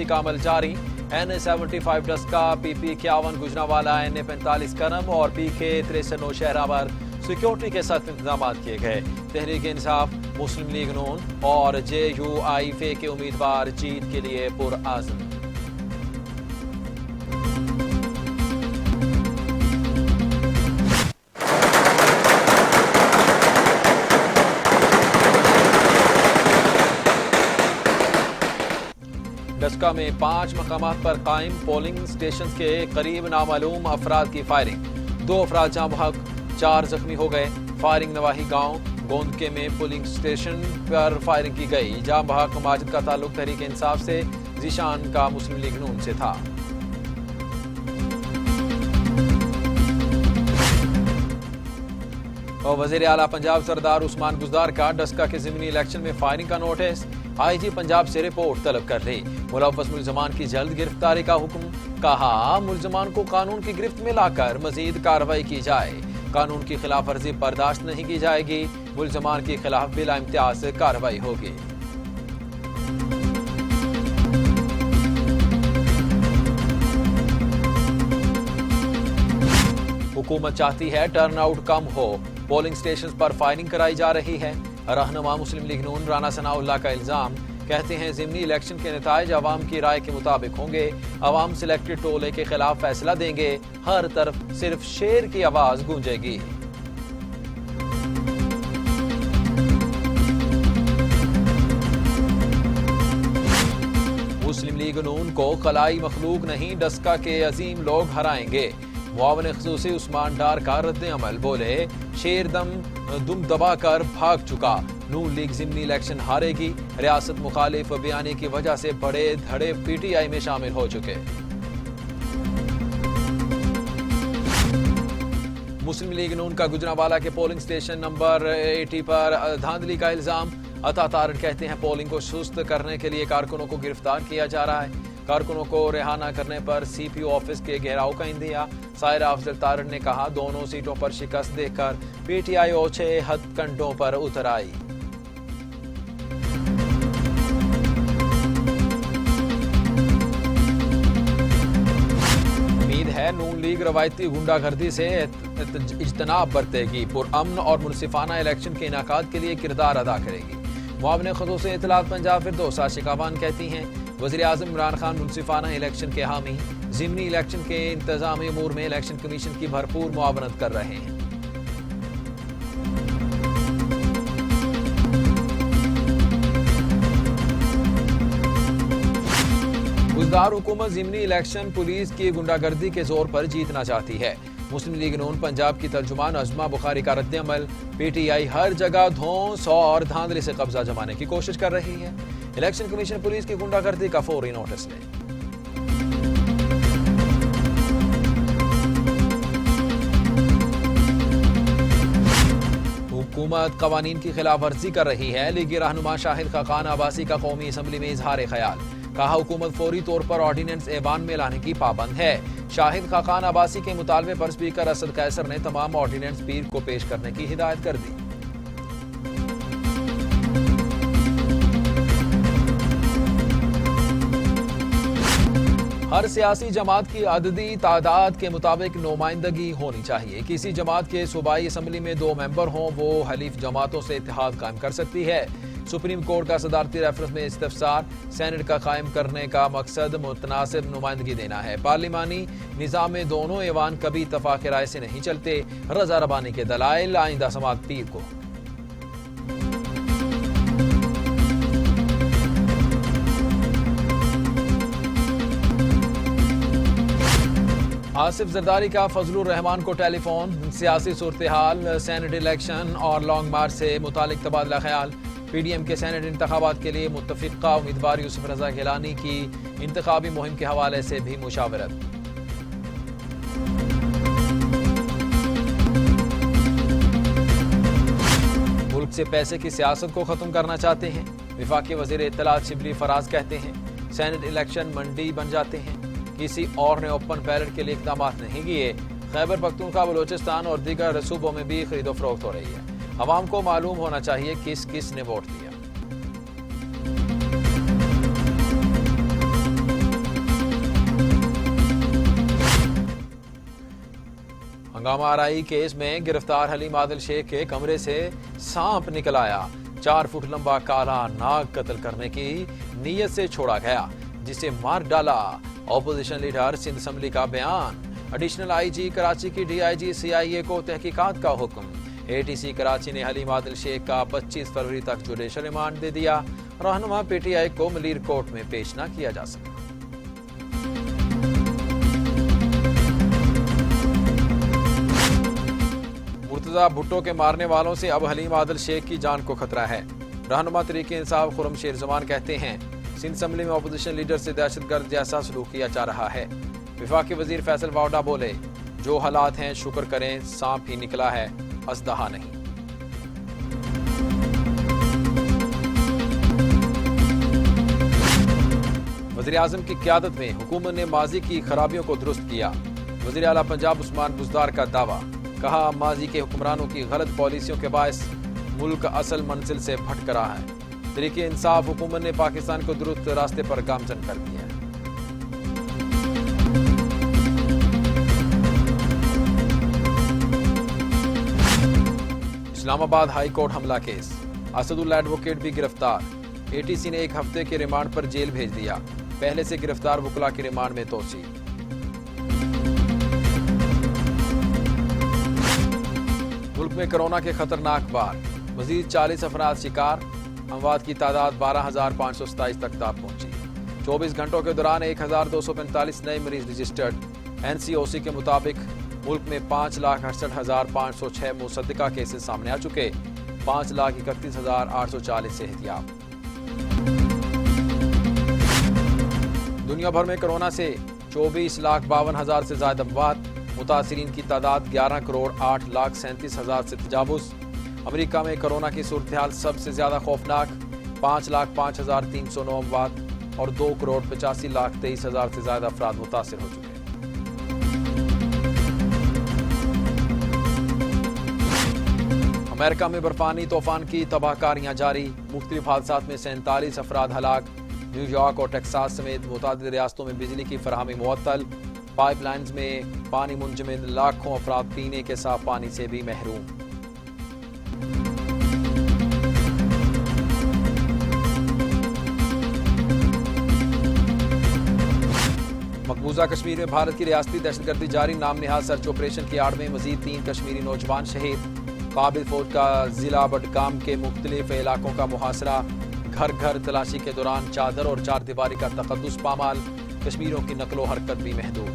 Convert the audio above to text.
درستی کا عمل جاری. NA75 Daska PP51 Gujranwala NA45 کرم اور PK63 نوشہرہ پر سیکیورٹی کے سخت انتظامات کیے گئے. تحریک انصاف، مسلم لیگ نون اور JUIF کے امیدوار جیت کے لیے پرعزم. ڈسکا میں 5 مقامات پر قائم پولنگ اسٹیشنز کے قریب نامعلوم افراد کی فائرنگ. 2 افراد جاں بحق، 4 زخمی ہو گئے. فائرنگ نواحی گاؤں گوندکے میں پولنگ اسٹیشن پر فائرنگ کی گئی. جاں بحق ماجد کا تعلق تحریک انصاف سے، ذیشان کا مسلم لیگ نون سے تھا. اور وزیر اعلیٰ پنجاب سردار عثمان بزدار کا ڈسکا کے ضمنی الیکشن میں فائرنگ کا نوٹس. IG پنجاب سے رپورٹ طلب کر لی. ملوث ملزمان کی جلد گرفتاری کا حکم. کہا ملزمان کو قانون کی گرفت میں لا کر مزید کارروائی کی جائے. قانون کی خلاف ورزی برداشت نہیں کی جائے گی. ملزمان کے خلاف بلا امتیاز کارروائی ہوگی. حکومت چاہتی ہے ٹرن آؤٹ کم ہو. پولنگ اسٹیشنز پر فائرنگ کرائی جا رہی ہے. رہنما مسلم لیگ نون رانا ثناء اللہ کا الزام. کہتے ہیں ضمنی الیکشن کے نتائج عوام کی رائے کے مطابق ہوں گے. عوام سلیکٹڈ ٹولے کے خلاف فیصلہ دیں گے. ہر طرف صرف شیر کی آواز گونجے گی. مسلم لیگ نون کو خلائی مخلوق نہیں، ڈسکا کے عظیم لوگ ہرائیں گے. معاون خصوصی عثمان ڈار کا رد عمل. بولے شیر دم دبا کر بھاگ چکا. نون لیگ ضمنی الیکشن ہارے گی. ریاست مخالف بیانی کی وجہ سے بڑے دھڑے PTI میں شامل ہو چکے. مسلم لیگ نون کا گجرانوالا کے پولنگ اسٹیشن نمبر 80 پر دھاندلی کا الزام. عطا طارق کہتے ہیں پولنگ کو سست کرنے کے لیے کارکنوں کو گرفتار کیا جا رہا ہے. کارکنوں کو رہا نہ کرنے پر CPO آفس کے گھیراؤ کا اندیا. سائرہ افضل طارق نے کہا دونوں سیٹوں پر شکست دیکھ کر PTI اوچھے ہتھ کنڈوں پر اتر آئی. امید ہے نون لیگ روایتی غنڈہ گردی سے اجتناب برتے گی. پرامن اور منصفانہ الیکشن کے انعقاد کے لیے کردار ادا کرے گی. معاون خصوصی اطلاعات پنجاب فردوسہ شکاوان کہتی ہیں وزیر اعظم عمران خان منصفانہ الیکشن کے حامی. ضمنی الیکشن کے انتظامی امور میں الیکشن کمیشن کی بھرپور معاونت کر رہے ہیں. بزدار حکومت ضمنی الیکشن پولیس کی غنڈہ گردی کے زور پر جیتنا چاہتی ہے. مسلم لیگ نون پنجاب کی ترجمان عظمہ بخاری کا رد عمل. PTI ہر جگہ دھونس اور دھاندلی سے قبضہ جمانے کی کوشش کر رہی ہے. الیکشن کمیشن پولیس کی غنڈہ گردی کا فوری نوٹس لے. حکومت قوانین کی خلاف ورزی کر رہی ہے. لیگی رہنما شاہد خاقان عباسی کا قومی اسمبلی میں اظہار خیال. کہا حکومت فوری طور پر آرڈیننس ایوان میں لانے کی پابند ہے. شاہد خاقان عباسی کے مطالبے پر اسپیکر اسد قیصر نے تمام آرڈیننس پیر کو پیش کرنے کی ہدایت کر دی. ہر سیاسی جماعت کی عددی تعداد کے مطابق نمائندگی ہونی چاہیے. کسی جماعت کے صوبائی اسمبلی میں 2 ممبر ہوں وہ حلیف جماعتوں سے اتحاد قائم کر سکتی ہے. سپریم کورٹ کا صدارتی ریفرنس میں استفسار. سینٹ کا قائم کرنے کا مقصد متناسب نمائندگی دینا ہے. پارلیمانی نظام میں دونوں ایوان کبھی اتفاق رائے سے نہیں چلتے. رضا ربانی کے دلائل. آئندہ سماعت پیر کو. آصف زرداری کا فضل الرحمان کو ٹیلی فون. سیاسی صورتحال، سینٹ الیکشن اور لانگ مارچ سے متعلق تبادلہ خیال. PDM کے سینٹ انتخابات کے لیے متفقہ امیدوار یوسف رضا گیلانی کی انتخابی مہم کے حوالے سے بھی مشاورت. ملک سے پیسے کی سیاست کو ختم کرنا چاہتے ہیں. وفاقی وزیر اطلاعات شبلی فراز کہتے ہیں سینٹ الیکشن منڈی بن جاتے ہیں. کسی اور نے اوپن بیلٹ کے لیے اقدامات نہیں کیے. خیبر پختونخوا، بلوچستان اور دیگر صوبوں میں بھی خرید و فروخت ہو رہی ہے. عوام کو معلوم ہونا چاہیے کس کس نے ووٹ دیا. ہنگامہ آرائی کیس میں گرفتار حلیم عادل شیخ کے کمرے سے سانپ نکل آیا۔ 4 فٹ لمبا کالا ناگ قتل کرنے کی نیت سے چھوڑا گیا، جسے مار ڈالا۔ اپوزیشن لیڈر سندھ اسمبلی کا بیان۔ ایڈیشنل آئی جی کراچی کی ڈی آئی جی CIA کو تحقیقات کا حکم۔ ATC کراچی نے حلیم عادل شیخ کا 25 فروری تک جوڈیشل ریمانڈ دے دیا۔ رہنما PTI کو ملیر کورٹ میں پیش نہ کیا جا سکا۔ مرتضی بھٹو کے مارنے والوں سے اب حلیم عادل شیخ کی جان کو خطرہ ہے۔ رہنما تحریک انصاف خرم شیر زمان کہتے ہیں سندھ اسمبلی میں اپوزیشن لیڈر سے دہشت گرد جیسا سلوک کیا جا رہا ہے۔ وفاقی وزیر فیصل واوڈا بولے جو حالات ہیں شکر کریں سانپ ہی نکلا ہے، اسدحہ نہیں۔ وزیر اعظم کی قیادت میں حکومت نے ماضی کی خرابیوں کو درست کیا۔ وزیر اعلیٰ پنجاب عثمان بزدار کا دعویٰ، کہا ماضی کے حکمرانوں کی غلط پالیسیوں کے باعث ملک اصل منزل سے بھٹک رہا ہے۔ تحریک انصاف حکومت نے پاکستان کو درست راستے پر گامزن کر دیا ہے۔ اسلام آباد ہائی کورٹ حملہ کیس، اسد اللہ ایڈوکیٹ بھی گرفتار۔ ATC نے 1 ہفتے کے ریمانڈ پر جیل بھیج دیا۔ پہلے سے گرفتار وکلا کے ریمانڈ میں توسیع۔ ملک میں کرونا کے خطرناک بار، مزید 40 افراد شکار، اموات کی تعداد 12,527 تک دا پہنچی۔ 24 گھنٹوں کے دوران 1,245 نئے مریض رجسٹرڈ۔ NCOC کے مطابق ملک میں 5,68,506 مصدقہ کیسز سامنے آ چکے، 5,31,840 صحتیاب۔ دنیا بھر میں کرونا سے 24,52,000 سے زائد اموات، متاثرین کی تعداد 11,08,37,000 سے تجاوز۔ امریکہ میں کرونا کی صورتحال سب سے زیادہ خوفناک، 5,05,309 اموات اور 2,85,23,000 سے زائد افراد متاثر ہو چکے ہیں۔ امریکہ میں برفانی طوفان کی تباہ کاریاں جاری، مختلف حادثات میں 47 افراد ہلاک۔ نیو یارک اور ٹیکساس سمیت متعدد ریاستوں میں بجلی کی فراہمی معطل، پائپ لائنز میں پانی منجمد، لاکھوں افراد پینے کے صاف پانی سے بھی محروم۔ مقبوضہ کشمیر میں بھارت کی ریاستی دہشت گردی جاری، نام نہاد سرچ آپریشن کی آڑ میں مزید 3 کشمیری نوجوان شہید۔ قابل فوج کا ضلع بڈگام کے مختلف علاقوں کا محاصرہ، گھر گھر تلاشی کے دوران چادر اور 4 دیواری کا تقدس پامال، کشمیریوں کی نقل و حرکت بھی محدود۔